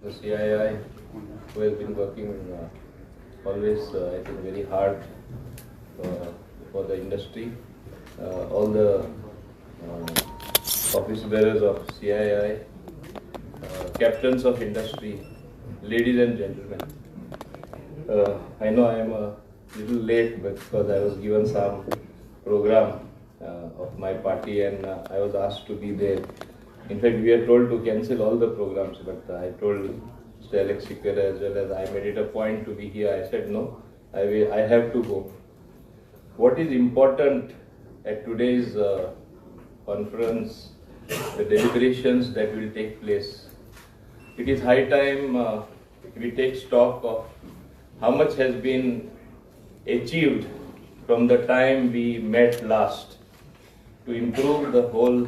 the CII, who has been working always, I think, very hard for the industry. All the office bearers of CII, captains of industry, ladies and gentlemen. I know I am a little late because I was given some program of my party and I was asked to be there. In fact, we are told to cancel all the programs, but I told Mr. Alex Sikher as well as I made it a point to be here. I said no, I have to go. What is important at today's conference, the deliberations that will take place, it is high time we take stock of how much has been achieved from the time we met last to improve the whole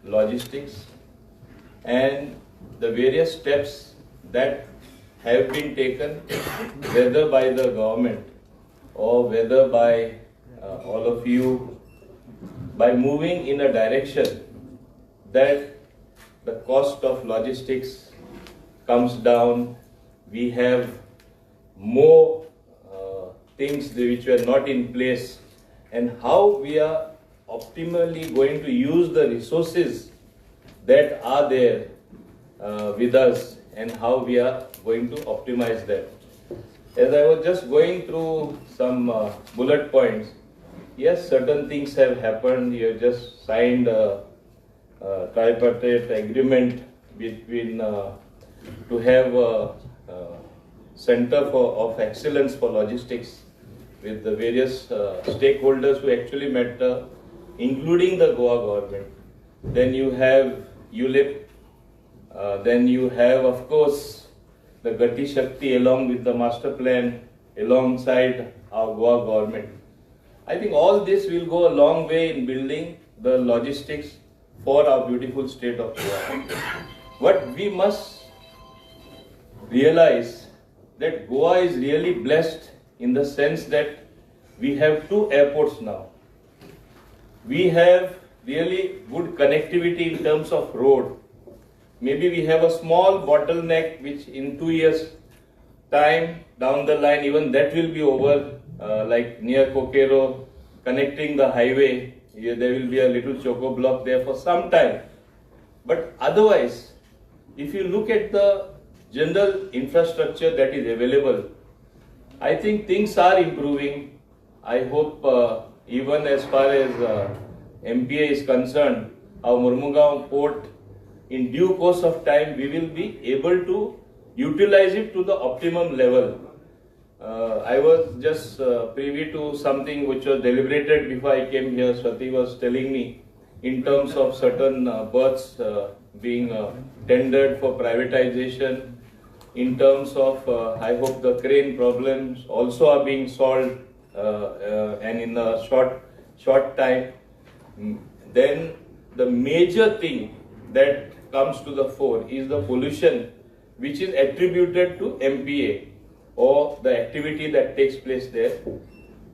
logistics and the various steps that have been taken, whether by the government or whether by all of you, by moving in a direction that the cost of logistics comes down. We have more things which were not in place, and how we are optimally going to use the resources that are there with us and how we are going to optimize that. As I was just going through some bullet points, yes, certain things have happened. You have just signed a tripartite agreement between to have a center of excellence for logistics with the various stakeholders who actually met, including the Goa government. Then you have ULIP, then you have, of course, the Gati Shakti along with the master plan alongside our Goa government. I think all this will go a long way in building the logistics for our beautiful state of Goa. What we must realize that Goa is really blessed in the sense that we have 2 airports now. We have really good connectivity in terms of road. Maybe we have a small bottleneck which in 2 years time down the line, even that will be over, like near Kokero, connecting the highway. Here there will be a little choco block there for some time. But otherwise, if you look at the general infrastructure that is available, I think things are improving. I hope even as far as MPA is concerned, our Mormugao port, in due course of time, we will be able to utilize it to the optimum level. I was just privy to something which was deliberated before I came here. Swati was telling me in terms of certain berths being tendered for privatization, in terms of, I hope the crane problems also are being solved and in a short time. Then the major thing that comes to the fore is the pollution which is attributed to MPA or the activity that takes place there.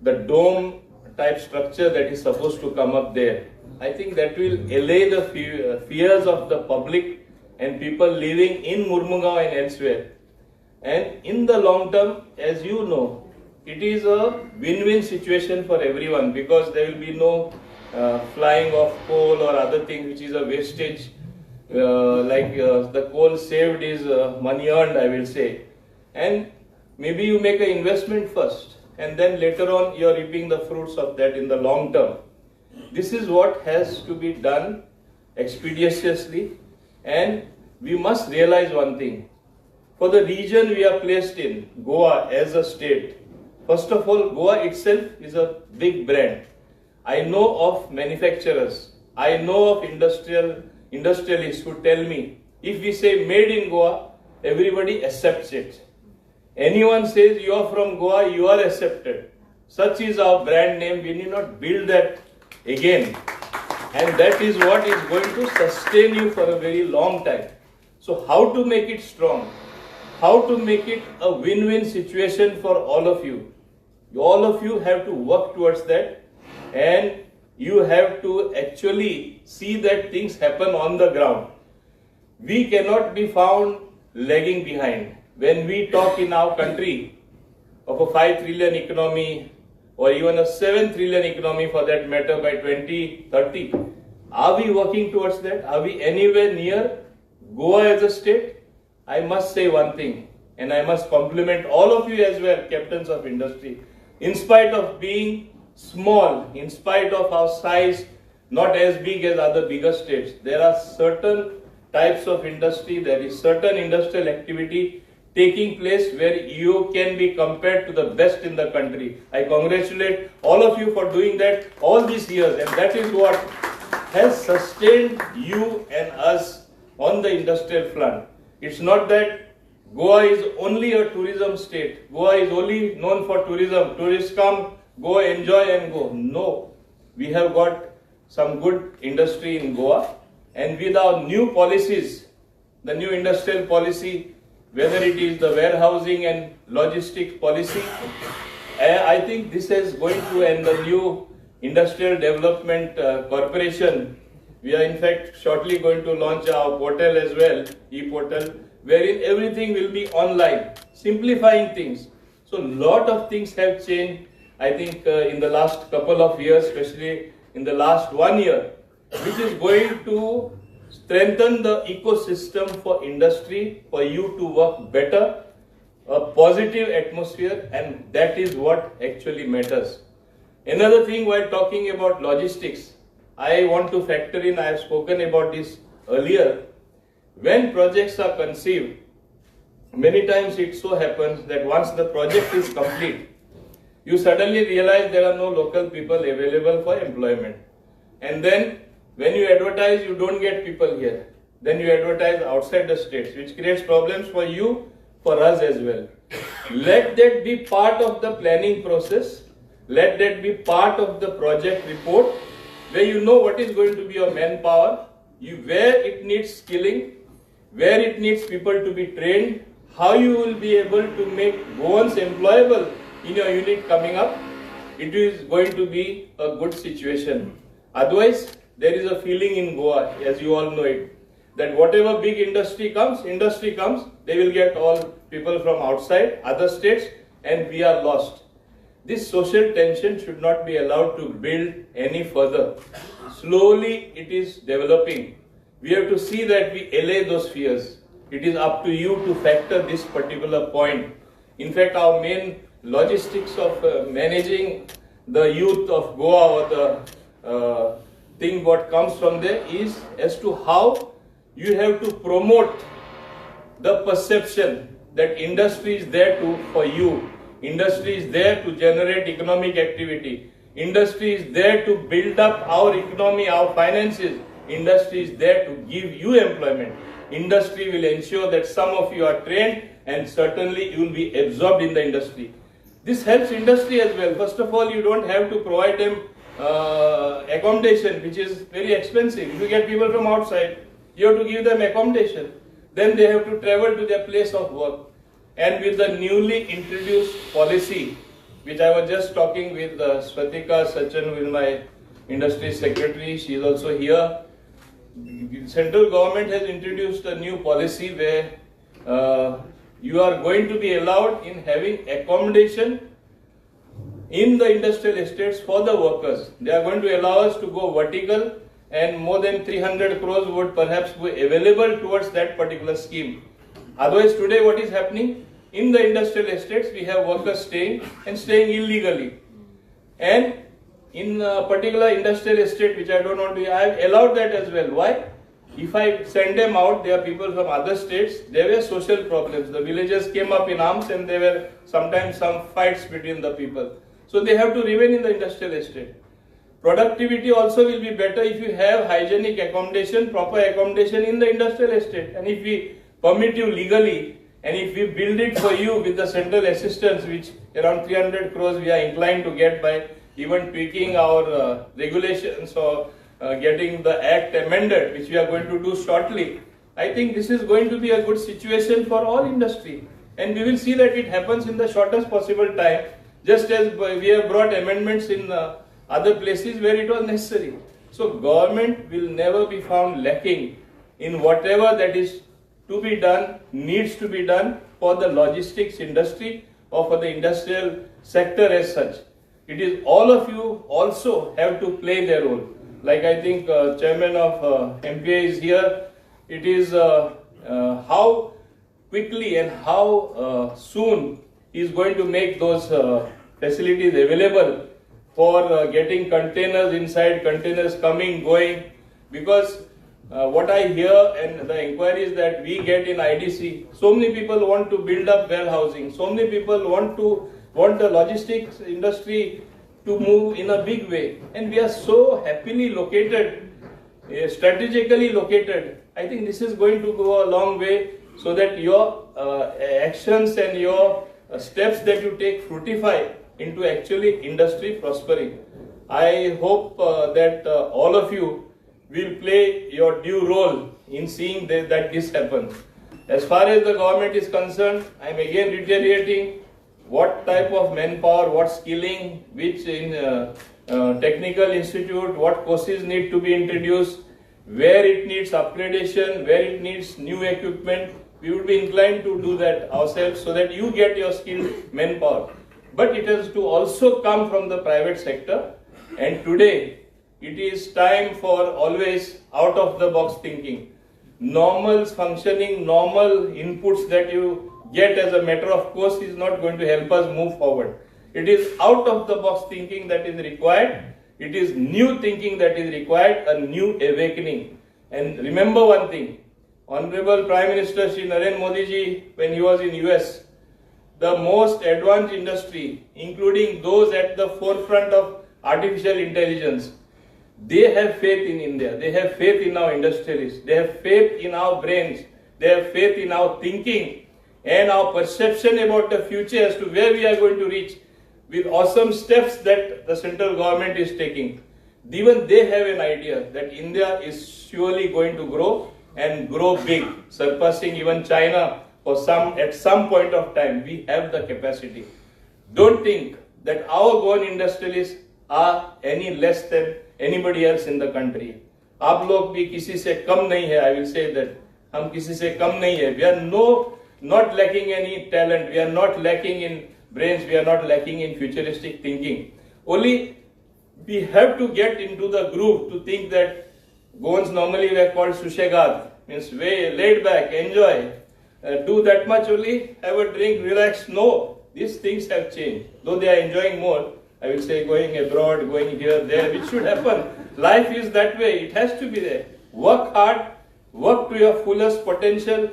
The dome type structure that is supposed to come up there, I think that will allay the fears of the public and people living in Mormugao and elsewhere. And in the long term, as you know, it is a win-win situation for everyone because there will be no flying of coal or other things which is a wastage. The coal saved is money earned, I will say. And maybe you make an investment first and then later on you are reaping the fruits of that in the long term. This is what has to be done expeditiously, and we must realize one thing. For the region we are placed in, Goa as a state, first of all, Goa itself is a big brand. I know of manufacturers, I know of industrialists who tell me, if we say made in Goa, everybody accepts it. Anyone says you are from Goa, you are accepted. Such is our brand name, we need not build that again. And that is what is going to sustain you for a very long time. So how to make it strong? How to make it a win-win situation for all of you? All of you have to work towards that, and you have to actually see that things happen on the ground. We cannot be found lagging behind. When we talk in our country of a 5 trillion economy or even a 7 trillion economy for that matter by 2030, are we working towards that? Are we anywhere near Goa as a state? I must say one thing, and I must compliment all of you as well, captains of industry. In spite of being small, in spite of our size, not as big as other bigger states, there are certain types of industry, there is certain industrial activity taking place where you can be compared to the best in the country. I congratulate all of you for doing that all these years, and that is what has sustained you and us on the industrial front. It's not that Goa is only a tourism state. Goa is only known for tourism. Tourists come, go, enjoy and go. No. We have got some good industry in Goa, and with our new policies, the new industrial policy, whether it is the warehousing and logistics policy, I think this is going to, and the new Industrial Development Corporation, we are in fact shortly going to launch our portal as well, e-portal, wherein everything will be online, simplifying things. So lot of things have changed, I think, in the last couple of years, especially in the last 1 year, which is going to strengthen the ecosystem for industry, for you to work better, a positive atmosphere, and that is what actually matters. Another thing, while talking about logistics, I want to factor in, I have spoken about this earlier, when projects are conceived, many times it so happens that once the project is complete, you suddenly realize there are no local people available for employment. And then when you advertise, you don't get people here. Then you advertise outside the states, which creates problems for you, for us as well. Let that be part of the planning process. Let that be part of the project report, where you know what is going to be your manpower, where it needs skilling, where it needs people to be trained, how you will be able to make Goans employable in your unit coming up. It is going to be a good situation. Otherwise, there is a feeling in Goa, as you all know it, that whatever big industry comes, they will get all people from outside, other states, and we are lost. This social tension should not be allowed to build any further. Slowly it is developing. We have to see that we allay those fears. It is up to you to factor this particular point. In fact, our main logistics of managing the youth of Goa, or the thing what comes from there, is as to how you have to promote the perception that industry is there for you. Industry is there to generate economic activity. Industry is there to build up our economy, our finances. Industry is there to give you employment. Industry will ensure that some of you are trained, and certainly you will be absorbed in the industry. This helps industry as well. First of all, you don't have to provide them accommodation, which is very expensive. If you get people from outside, you have to give them accommodation. Then they have to travel to their place of work. And with the newly introduced policy, which I was just talking with Swatika Sachan, with my industry secretary, she is also here. The central government has introduced a new policy where you are going to be allowed in having accommodation in the industrial estates for the workers. They are going to allow us to go vertical, and more than 300 crores would perhaps be available towards that particular scheme. Otherwise, today what is happening? In the industrial estates, we have workers staying illegally. And in a particular industrial estate, which I don't want to, I have allowed that as well. Why? If I send them out, there are people from other states, there were social problems. The villagers came up in arms, and there were sometimes some fights between the people. So they have to remain in the industrial estate. Productivity also will be better if you have hygienic accommodation, proper accommodation in the industrial estate. And if we permit you legally, and if we build it for you with the central assistance, which around 300 crores we are inclined to get by even tweaking our regulations or getting the act amended, which we are going to do shortly, I think this is going to be a good situation for all industry. And we will see that it happens in the shortest possible time, just as we have brought amendments in other places where it was necessary. So government will never be found lacking in whatever that is to be done, needs to be done for the logistics industry or for the industrial sector as such. It is all of you also have to play their role. Like I think Chairman of MPA is here. It is how quickly and how soon he is going to make those facilities available for getting containers inside, containers coming, going, because what I hear and the inquiries that we get in IDC, so many people want to build up warehousing, so many people want the logistics industry to move in a big way, and we are so happily located, strategically located. I think this is going to go a long way so that your actions and your steps that you take fructify into actually industry prospering. I hope that all of you will play your due role in seeing that this happens. As far as the government is concerned, I am again reiterating what type of manpower, what skilling, which in technical institute, what courses need to be introduced, where it needs upgradation, where it needs new equipment. We would be inclined to do that ourselves so that you get your skilled manpower. But it has to also come from the private sector, and today it is time for always out of the box thinking. Normal functioning, normal inputs that you get as a matter of course is not going to help us move forward. It is out of the box thinking that is required. It is new thinking that is required, a new awakening. And remember one thing, Honorable Prime Minister Shri Narendra Modi ji, when he was in US, the most advanced industry, including those at the forefront of artificial intelligence, they have faith in India, they have faith in our industrialists, they have faith in our brains, they have faith in our thinking and our perception about the future as to where we are going to reach with awesome steps that the central government is taking. Even they have an idea that India is surely going to grow and grow big, surpassing even China at some point of time. We have the capacity. Don't think that our Goan industrialists are any less than anybody else in the country. आप लोग भी किसी से कम नहीं है. I will say that हम किसी से कम नहीं है. We are not lacking any talent. We are not lacking in brains. We are not lacking in futuristic thinking. Only we have to get into the groove to think that Goans normally were called Sushegad, means way laid back, enjoy, do that much only, have a drink, relax. No, these things have changed. Though they are enjoying more, I will say going abroad, going here, there, which should happen. Life is that way. It has to be there. Work hard, work to your fullest potential,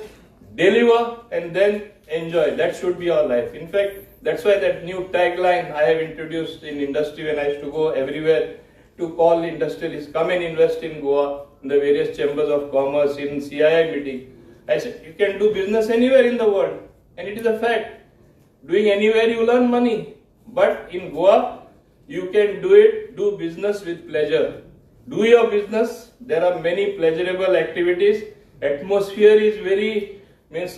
deliver, and then enjoy. That should be our life. In fact, that's why that new tagline I have introduced in industry when I used to go everywhere to call industrialists, come and invest in Goa, in the various chambers of commerce, in CII meeting. I said, you can do business anywhere in the world. And it is a fact. Doing anywhere you learn money. But in Goa, you can do business with pleasure. Do your business. There are many pleasurable activities. Atmosphere is very, it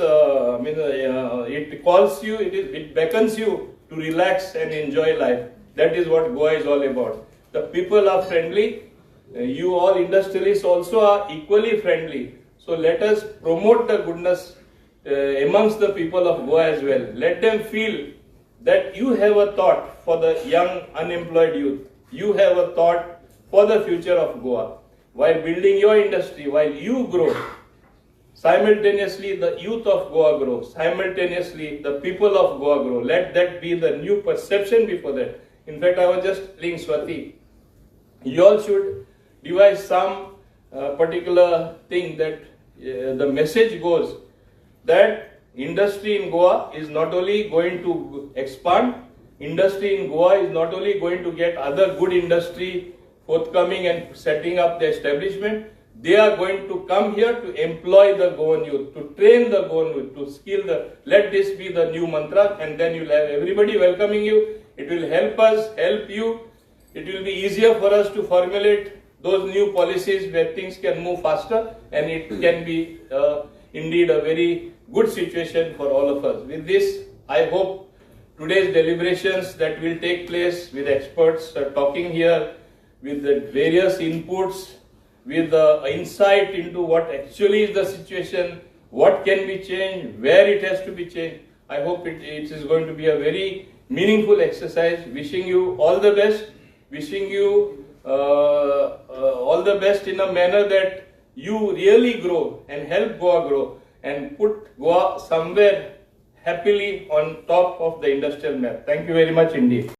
calls you, it beckons you to relax and enjoy life. That is what Goa is all about. The people are friendly. You all industrialists also are equally friendly. So let us promote the goodness amongst the people of Goa as well. Let them feel that you have a thought for the young unemployed youth. You have a thought for the future of Goa. While building your industry, while you grow, simultaneously the youth of Goa grow. Simultaneously the people of Goa grow. Let that be the new perception before that. In fact, I was just telling Swati, you all should devise some particular thing that the message goes that industry in Goa is not only going to expand, industry in Goa is not only going to get other good industry forthcoming and setting up the establishment, they are going to come here to employ the Goan youth, to train the Goan youth, to skill let this be the new mantra, and then you'll have everybody welcoming you. It will help us, help you. It will be easier for us to formulate those new policies where things can move faster, and it can be indeed a very good situation for all of us. With this, I hope today's deliberations that will take place with experts talking here, with the various inputs, with the insight into what actually is the situation, what can be changed, where it has to be changed. I hope it is going to be a very meaningful exercise. Wishing you all the best. Wishing you all the best in a manner that you really grow and help Goa grow and put Goa somewhere happily on top of the industrial map. Thank you very much indeed.